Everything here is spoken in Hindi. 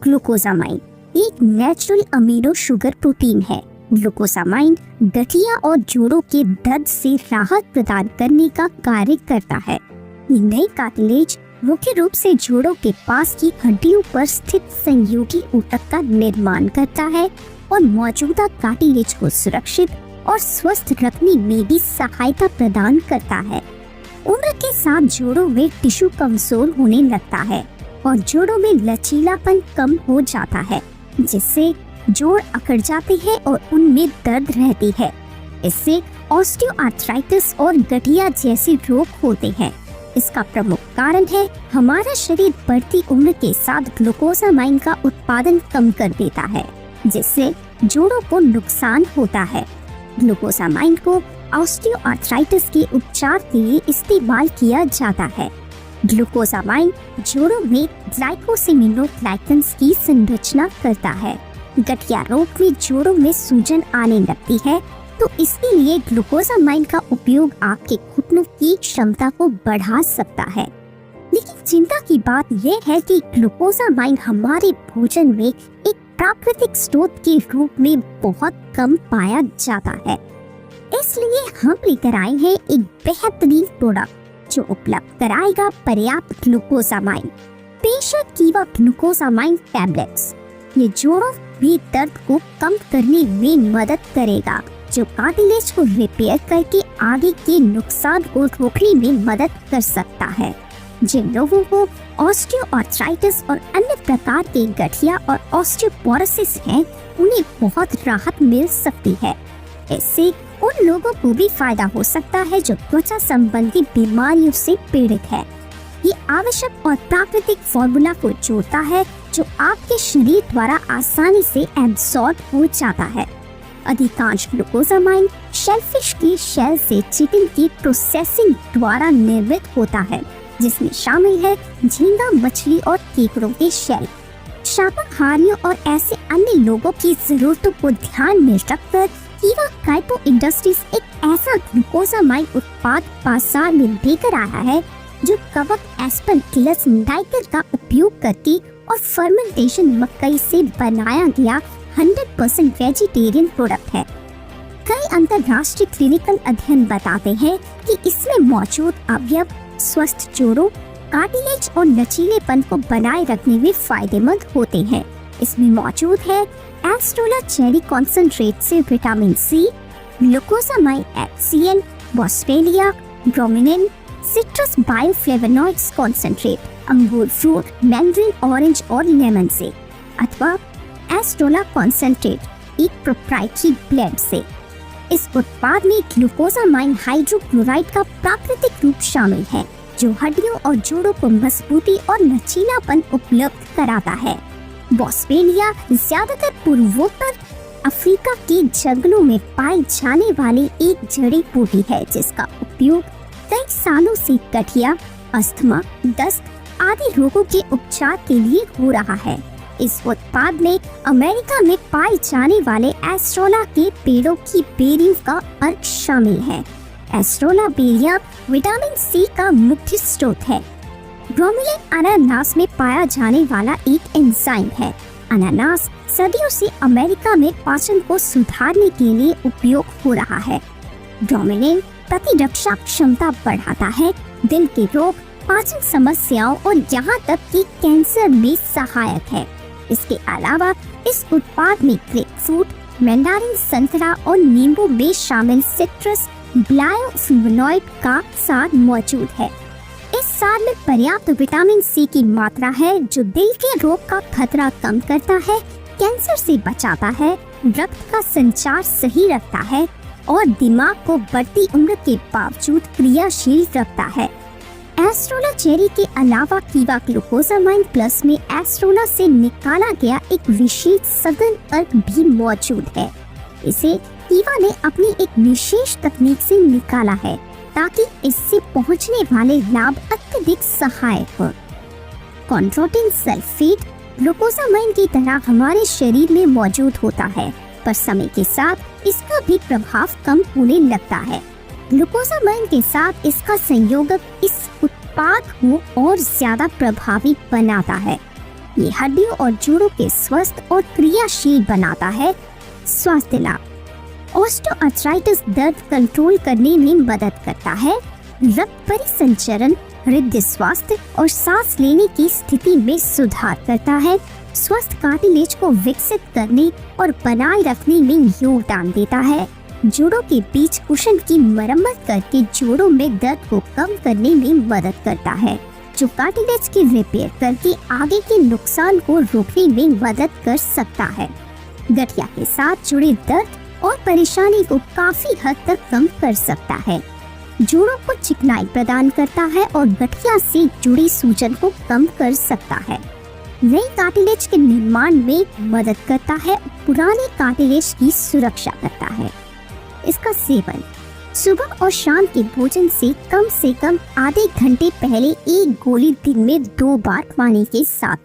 ग्लूकोसामाइन एक नेचुरल अमीनो शुगर प्रोटीन है। ग्लूकोसामाइन गठिया और जोड़ों के दर्द से राहत प्रदान करने का कार्य करता है। ये नई कार्टिलेज मुख्य रूप से जोड़ों के पास की हड्डियों पर स्थित संयोगी ऊतक का निर्माण करता है और मौजूदा कार्टिलेज को सुरक्षित और स्वस्थ रखने में भी सहायता प्रदान करता है। उम्र के साथ जोड़ों में टिश्यू कमजोर होने लगता है और जोड़ों में लचीलापन कम हो जाता है, जिससे जोड़ अकड़ जाते हैं और उनमें दर्द रहती है। इससे ऑस्टियोआर्थराइटिस और गठिया जैसे रोग होते हैं। इसका प्रमुख कारण है हमारा शरीर बढ़ती उम्र के साथ ग्लूकोसामाइन का उत्पादन कम कर देता है, जिससे जोड़ों को नुकसान होता है। ग्लूकोसामाइन को ऑस्टियोआर्थराइटिस के उपचार के लिए इस्तेमाल किया जाता है। ग्लूकोसामाइन जोड़ों में ग्लाइकोसेमिनोग्लाइकन्स की संरचना करता है। गठिया रोग में जोड़ों में सूजन आने लगती है, तो इसके लिए ग्लूकोसामाइन का उपयोग आपके घुटनों की क्षमता को बढ़ा सकता है। लेकिन चिंता की बात यह है कि ग्लूकोसामाइन हमारे भोजन में एक प्राकृतिक स्रोत के रूप में बहुत कम पाया जाता है। इसलिए हम लेकर आए हैं एक बेहतरीन प्रोडक्ट जो उपलब्ध कराएगा पर्याप्त ग्लूकोसामाइन। पेशेंट कीवा ग्लूकोसामाइन टैबलेट्स। ये जोड़ों में दर्द को कम करने में मदद करेगा, जो कार्टिलेज को रिपेयर करके आगे के नुकसान को रोकने में मदद कर सकता है। जिन लोगों को ऑस्टियोआर्थराइटिस और अन्य प्रकार के गठिया और ऑस्टियोपोरोसिस है, उन्हें बहुत राहत मिल सकती है। इससे उन लोगों को भी फायदा हो सकता है जो त्वचा संबंधी बीमारियों से पीड़ित है। ये आवश्यक और प्राकृतिक फॉर्मूला को जोड़ता है जो आपके शरीर द्वारा आसानी से एब्सॉर्ब हो जाता है। अधिकांश ग्लूकोसामाइन शेलफिश की शेल से चिकन की प्रोसेसिंग द्वारा निर्मित होता है, जिसमें शामिल है झींगा मछली और केकड़ों के शेल। शाकाहारियों और ऐसे अन्य लोगों की जरूरतों को ध्यान में रखकर कीवा काइपो इंडस्ट्रीज एक ऐसा ग्लूकोसामाइन उत्पाद बाजार में लेकर आया है जो कवक एस्परगिलस नाइगर का उपयोग करके और फर्मेंटेशन मकई से बनाया गया 100% वेजिटेरियन प्रोडक्ट है। कई अंतर्राष्ट्रीय क्लिनिकल अध्ययन बताते हैं कि इसमें मौजूद अवयव स्वस्थ जोड़ों, कार्टिलेज और लचीलेपन को बनाए रखने में फायदेमंद होते हैं। इसमें मौजूद है एस्ट्रोला चेरी कॉन्सेंट्रेट से vitamin C, glucosamine HCl, boswellia, bromelain, citrus bioflavonoids concentrate, अंगूर फ्रूट, मैंड्रिन ऑरेंज और लेमन से, अथवा एस्ट्रोला कॉन्सेंट्रेट एक प्रोप्राइटरी ब्लेंड से। इस उत्पाद में ग्लूकोसामाइन हाइड्रोक्लोराइड का प्राकृतिक रूप शामिल है, जो हड्डियों और जोड़ों को मजबूती और लचीलापन उपलब्ध कराता है। बॉस्वेलिया ज्यादातर पूर्वोत्तर अफ्रीका के जंगलों में पाई जाने वाली एक जड़ी बूटी है, जिसका उपयोग कई सालों से गठिया, अस्थमा, दस्त आदि रोगों के उपचार के लिए हो रहा है। इस उत्पाद में अमेरिका में पाए जाने वाले एस्ट्रोला के पेड़ों की बेरियों का अर्क शामिल है। एस्ट्रोला बेरिया विटामिन सी का मुख्य स्रोत है। ब्रोमीलिन अनानास में पाया जाने वाला एक एंजाइम है। अनानास सदियों से अमेरिका में पाचन को सुधारने के लिए उपयोग हो रहा है। ब्रोमीलिन प्रतिरक्षा क्षमता बढ़ाता है, दिल के रोग, पाचन समस्याओं और यहाँ तक कि कैंसर में सहायक है। इसके अलावा इस उत्पाद में ग्रेपफ्रूट, मैंडारिन संतरा और नींबू में शामिल सिट्रस बायोफ्लेवोनॉइड का सार मौजूद है। इस सार में पर्याप्त विटामिन सी की मात्रा है, जो दिल के रोग का खतरा कम करता है, कैंसर से बचाता है, रक्त का संचार सही रखता है और दिमाग को बढ़ती उम्र के बावजूद क्रियाशील रखता है। एस्ट्रोला चेरी के अलावा कीवा ग्लूकोसामाइन प्लस में एस्ट्रोला से निकाला गया एक विशेष सघन अर्क भी मौजूद है। इसे कीवा ने अपनी एक विशेष तकनीक से निकाला है, ताकि इससे पहुंचने वाले लाभ अत्यधिक सहायक हो। कॉन्ड्रोटिन सल्फेट ग्लूकोसामाइन की तरह हमारे शरीर में मौजूद होता है, पर समय के साथ इसका भी प्रभाव कम होने लगता है। ग्लूकोसामाइन के साथ इसका संयोजक इस उत्पाद को और ज्यादा प्रभावी बनाता है। ये हड्डियों और जोड़ों के स्वस्थ और क्रियाशील बनाता है। स्वास्थ्य लाभ। ऑस्टियोआर्थराइटिस दर्द कंट्रोल करने में मदद करता है। रक्त परिसंचरण, हृदय स्वास्थ्य और सांस लेने की स्थिति में सुधार करता है। स्वस्थ कार्टिलेज को विकसित करने और बनाए रखने में योगदान देता है। जोड़ों के बीच कुशन की मरम्मत करके जोड़ों में दर्द को कम करने में मदद करता है, जो कार्टिलेज की रिपेयर करके आगे के नुकसान को रोकने में मदद कर सकता है। गठिया के साथ जुड़े दर्द और परेशानी को काफी हद तक कम कर सकता है। जोड़ों को चिकनाई प्रदान करता है और गठिया से जुड़ी सूजन को कम कर सकता है। नई कार्टिलेज के निर्माण में मदद करता है, पुराने कार्टिलेज की सुरक्षा करता है। इसका सेवन सुबह और शाम के भोजन से कम आधे घंटे पहले एक गोली दिन में 2 बार पानी के साथ